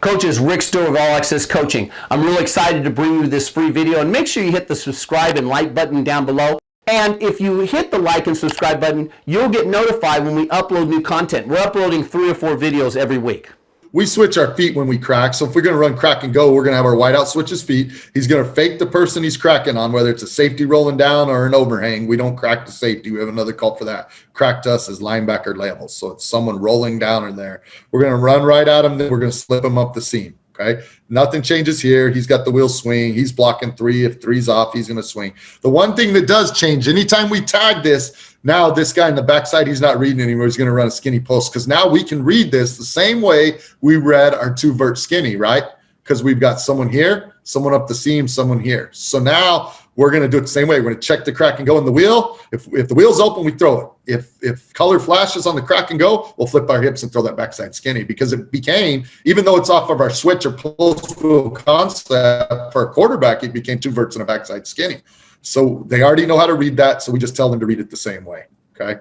Coaches, Rick Stewart of All Access Coaching. I'm really excited to bring you this free video, and make sure you hit the subscribe and like button down below. And if you hit the like and subscribe button, you'll get notified when we upload new content. We're uploading 3 or 4 videos every week. We switch our feet when we crack. So if we're going to run crack and go, we're going to have our wideout switch his feet. He's going to fake the person he's cracking on, whether it's a safety rolling down or an overhang. We don't crack the safety. We have another call for that. Crack to us is linebacker levels. So it's someone rolling down in there. We're going to run right at him. Then we're going to slip him up the seam. Okay. Nothing changes here. He's got the wheel swing. He's blocking 3. If 3's off, he's going to swing. The one thing that does change, anytime we tag this, now this guy in the backside, he's not reading anymore. He's going to run a skinny post, because now we can read this the same way we read our 2 vert skinny, right? Because we've got someone here, someone up the seam, someone here. So now we're going to do it the same way. We're going to check the crack and go in the wheel. If the wheel's open, we throw it. If color flashes on the crack and go, we'll flip our hips and throw that backside skinny, because it became, even though it's off of our switch or post wheel concept for a quarterback, it became 2 verts and a backside skinny. So they already know how to read that. So we just tell them to read it the same way. Okay.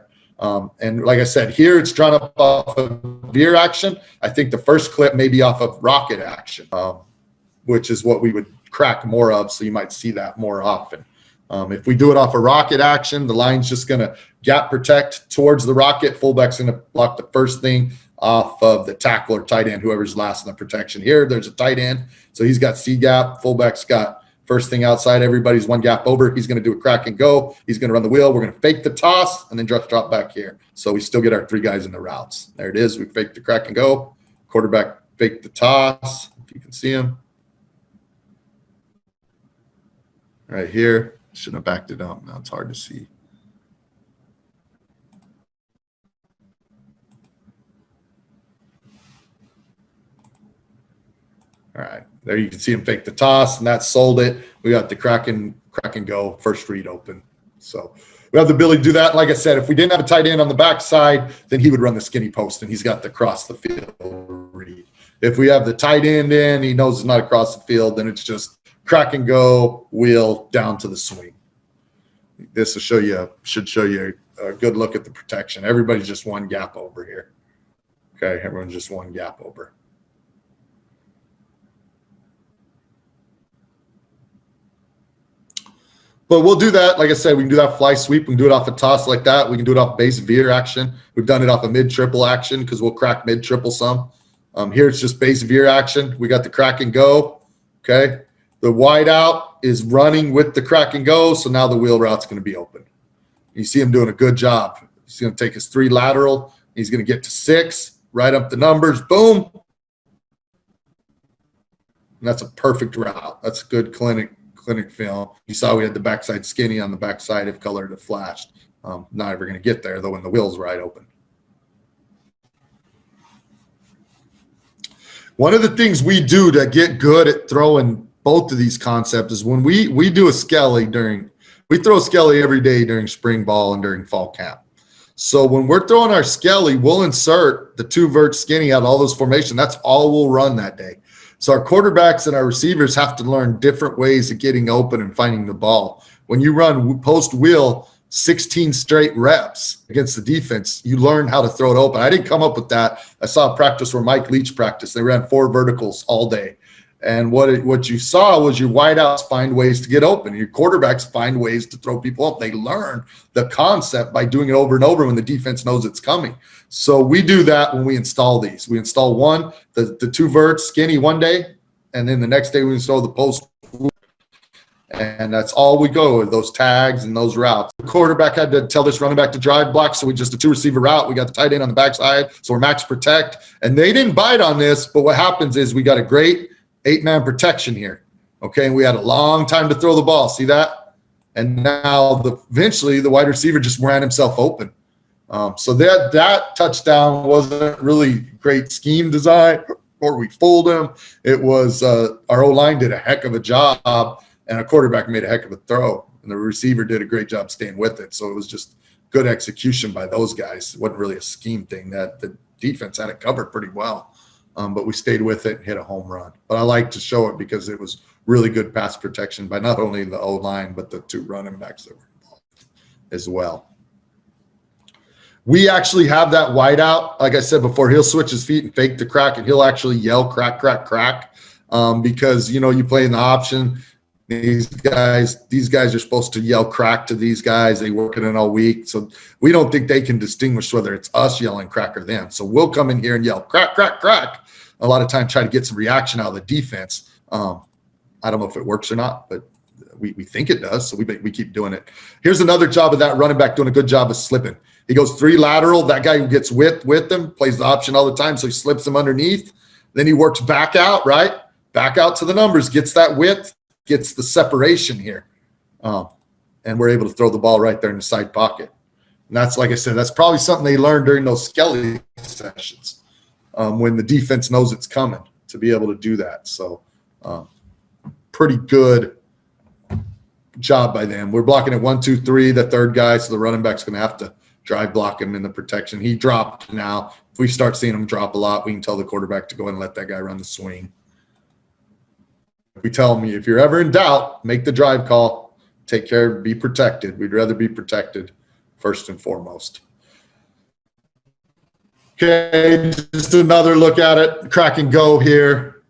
And like I said, here it's drawn up off of veer action. I think the first clip may be off of rocket action, which is what we would crack more of. So you might see that more often. If we do it off of rocket action, the line's just going to gap protect towards the rocket. Fullback's going to block the first thing off of the tackle or tight end, whoever's last in the protection. Here, there's a tight end. So he's got C gap. Fullback's got first thing outside. Everybody's 1 gap over. He's going to do a crack and go. He's going to run the wheel. We're going to fake the toss and then drop back here. So we still get our 3 guys in the routes. There it is. We fake the crack and go. Quarterback fake the toss. If you can see him. Right here. Shouldn't have backed it up. Now it's hard to see. All right, there you can see him fake the toss, and that sold it. We got the crack and go, first read open. So we have the ability to do that. Like I said, if we didn't have a tight end on the backside, then he would run the skinny post, and he's got the cross the field read. If we have the tight end in, he knows it's not across the field, then it's just crack and go, wheel down to the swing. This will should show you a good look at the protection. Everybody's just 1 gap over here. Okay, everyone's just 1 gap over. But we'll do that. Like I said, we can do that fly sweep. We can do it off a toss like that. We can do it off base veer action. We've done it off a mid-triple action because we'll crack mid-triple some. Here it's just base veer action. We got the crack and go. Okay. The wide out is running with the crack and go. So now the wheel route's going to be open. You see him doing a good job. He's going to take his 3 lateral. He's going to get to 6, right up the numbers. Boom. And that's a perfect route. That's a good clinic film. You saw we had the backside skinny on the backside if color had flashed. Not ever going to get there though when the wheel's right open. One of the things we do to get good at throwing both of these concepts is when we do a skelly we throw a skelly every day during spring ball and during fall camp. So when we're throwing our skelly, we'll insert the 2 vert skinny out of all those formations. That's all we'll run that day. So our quarterbacks and our receivers have to learn different ways of getting open and finding the ball. When you run post wheel 16 straight reps against the defense, you learn how to throw it open. I didn't come up with that. I saw a practice where Mike Leach practiced. They ran 4 verticals all day. And what you saw was your wideouts find ways to get open. Your quarterbacks find ways to throw people up. They learn the concept by doing it over and over when the defense knows it's coming. So we do that when we install these. We install the 2 verts skinny one day, and then the next day we install the post. And that's all we go with, those tags and those routes. The quarterback had to tell this running back to drive block, so we just a 2 receiver route. We got the tight end on the backside, so we're max protect. And they didn't bite on this, but what happens is we got a great 8-man protection here. Okay, and we had a long time to throw the ball. See that? And now eventually the wide receiver just ran himself open. So that touchdown wasn't really great scheme design, or we fooled him. It was our O-line did a heck of a job, and a quarterback made a heck of a throw, and the receiver did a great job staying with it. So it was just good execution by those guys. It wasn't really a scheme thing. That the defense had it covered pretty well, but we stayed with it and hit a home run. But I like to show it because it was really good pass protection by not only the O-line but the 2 running backs that were involved as well. We actually have that wide out. Like I said before, he'll switch his feet and fake the crack, and he'll actually yell crack, crack, crack, because, you know, you play in the option. These guys are supposed to yell crack to these guys. They work it all week. So we don't think they can distinguish whether it's us yelling crack or them. So we'll come in here and yell crack, crack, crack. A lot of times try to get some reaction out of the defense. I don't know if it works or not, but we think it does. So we keep doing it. Here's another job of that running back doing a good job of slipping. He goes 3 lateral. That guy who gets with him plays the option all the time. So he slips him underneath. Then he works back out, right? Back out to the numbers, gets that width, gets the separation here. And we're able to throw the ball right there in the side pocket. And that's, like I said, that's probably something they learned during those Skelly sessions, when the defense knows it's coming, to be able to do that. So pretty good job by them. We're blocking at 1, 2, 3, the third guy. So the running back's going to have to drive block him in the protection. He dropped now. If we start seeing him drop a lot, we can tell the quarterback to go ahead and let that guy run the swing. If we tell him, if you're ever in doubt, make the drive call, take care, be protected. We'd rather be protected first and foremost. Okay, just another look at it. Crack and go here.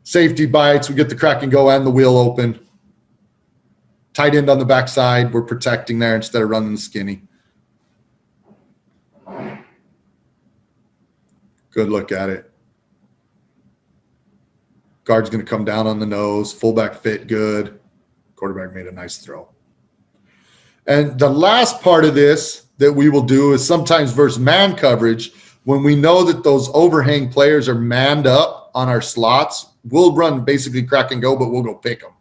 Safety bites. We get the crack and go and the wheel open. Tight end on the backside. We're protecting there instead of running the skinny. Good look at it. Guard's going to come down on the nose. Fullback fit good. Quarterback made a nice throw. And the last part of this that we will do is sometimes versus man coverage. When we know that those overhang players are manned up on our slots, we'll run basically crack and go, but we'll go pick them.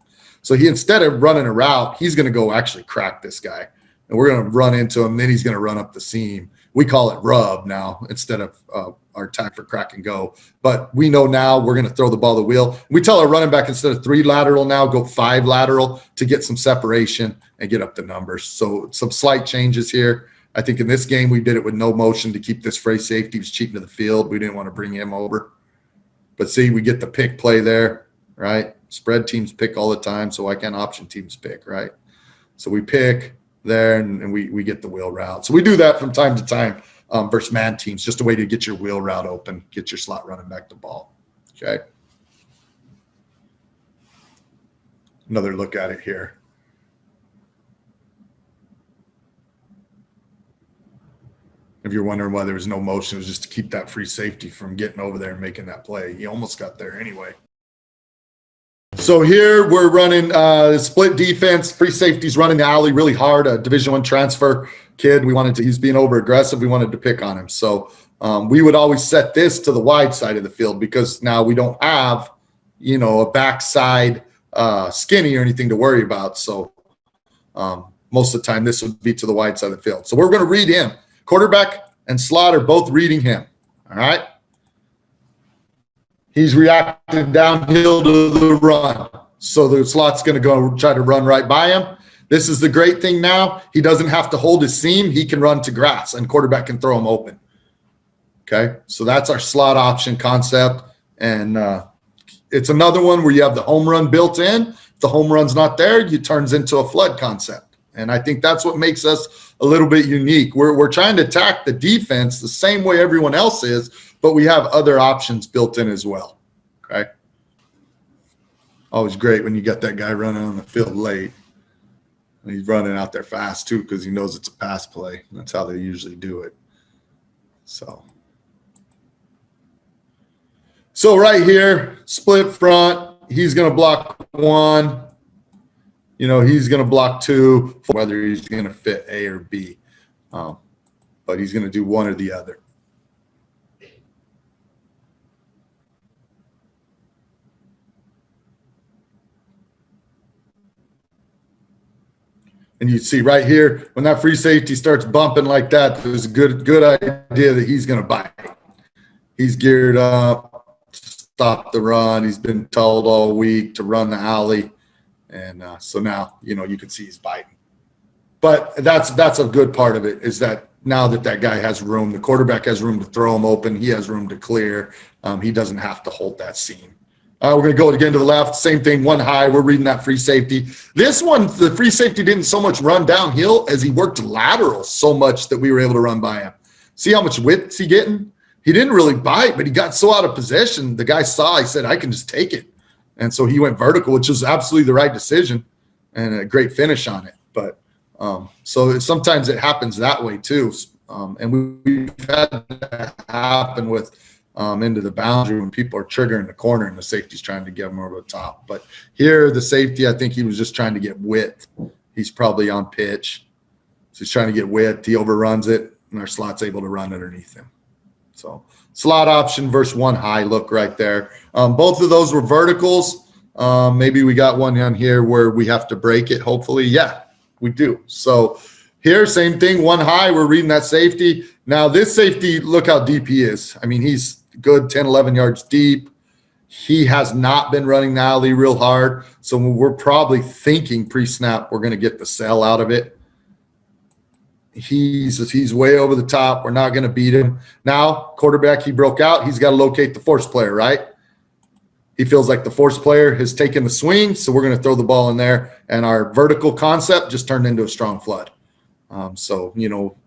So he, instead of running a route, he's going to go actually crack this guy. And we're going to run into him. Then he's going to run up the seam. We call it rub now instead of our tack for crack and go. But we know now we're going to throw the ball the wheel. We tell our running back instead of 3 lateral now, go 5 lateral to get some separation and get up the numbers. So some slight changes here. I think in this game we did it with no motion to keep this free safety. He was cheating to the field. We didn't want to bring him over. But see, we get the pick play there, right? Spread teams pick all the time, so why can't option teams pick, right? So we pick there, and we get the wheel route. So we do that from time to time versus man teams, just a way to get your wheel route open, get your slot running back the ball, okay? Another look at it here. If you're wondering why there was no motion, it was just to keep that free safety from getting over there and making that play. He almost got there anyway. So here we're running split defense. Free safety's running the alley really hard. A Division I transfer kid. He's being over aggressive. We wanted to pick on him. So we would always set this to the wide side of the field because now we don't have, a backside skinny or anything to worry about. So most of the time this would be to the wide side of the field. So we're going to read him. Quarterback and slot are both reading him. All right. He's reacting downhill to the run. So the slot's going to go try to run right by him. This is the great thing now. He doesn't have to hold his seam. He can run to grass, and quarterback can throw him open. Okay, so that's our slot option concept. And it's another one where you have the home run built in. If the home run's not there, it turns into a flood concept. And I think that's what makes us a little bit unique. We're trying to attack the defense the same way everyone else is, but we have other options built in as well, okay? Always great when you got that guy running on the field late. And he's running out there fast, too, because he knows it's a pass play. That's how they usually do it. So right here, split front. He's going to block 1. He's going to block 2, whether he's going to fit A or B. But he's going to do one or the other. And you see right here, when that free safety starts bumping like that, there's a good idea that he's going to bite. He's geared up to stop the run. He's been told all week to run the alley. And so now, you can see he's biting. But that's a good part of it, is that now that guy has room, the quarterback has room to throw him open. He has room to clear. He doesn't have to hold that seam. We're going to go again to the left. Same thing, 1 high. We're reading that free safety. This one, the free safety didn't so much run downhill as he worked lateral so much that we were able to run by him. See how much width's he getting? He didn't really bite, but he got so out of possession. The guy saw, he said, I can just take it. And so he went vertical, which was absolutely the right decision and a great finish on it. But so sometimes it happens that way too. And we've had that happen with into the boundary when people are triggering the corner and the safety's trying to get them over the top. But here, the safety, I think he was just trying to get width. He's probably on pitch. So he's trying to get width. He overruns it, and our slot's able to run underneath him. So slot option versus one high look right there. Both of those were verticals. Maybe we got one on here where we have to break it, hopefully. Yeah, we do. So here, same thing, one high. We're reading that safety. Now this safety, look how deep he is. I mean, he's good 10, 11 yards deep. He has not been running the alley real hard. So we're probably thinking pre-snap we're going to get the sell out of it. He's way over the top. We're not going to beat him. Now, quarterback, he broke out. He's got to locate the force player, right? He feels like the force player has taken the swing, so we're going to throw the ball in there. And our vertical concept just turned into a strong flood. So,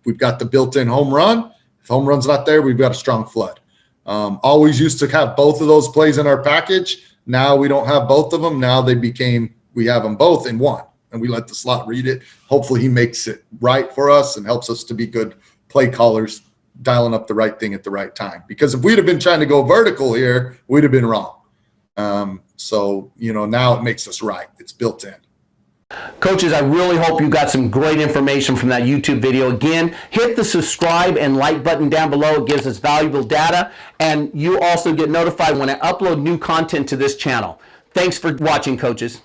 we've got the built-in home run. If home run's not there, we've got a strong flood. Always used to have both of those plays in our package. Now we don't have both of them. Now we have them both in one, and we let the slot read it. Hopefully he makes it right for us and helps us to be good play callers, dialing up the right thing at the right time. Because if we'd have been trying to go vertical here, we'd have been wrong. So, now it makes us right. It's built in. Coaches, I really hope you got some great information from that YouTube video. Again, hit the subscribe and like button down below. It gives us valuable data, and you also get notified when I upload new content to this channel. Thanks for watching, coaches.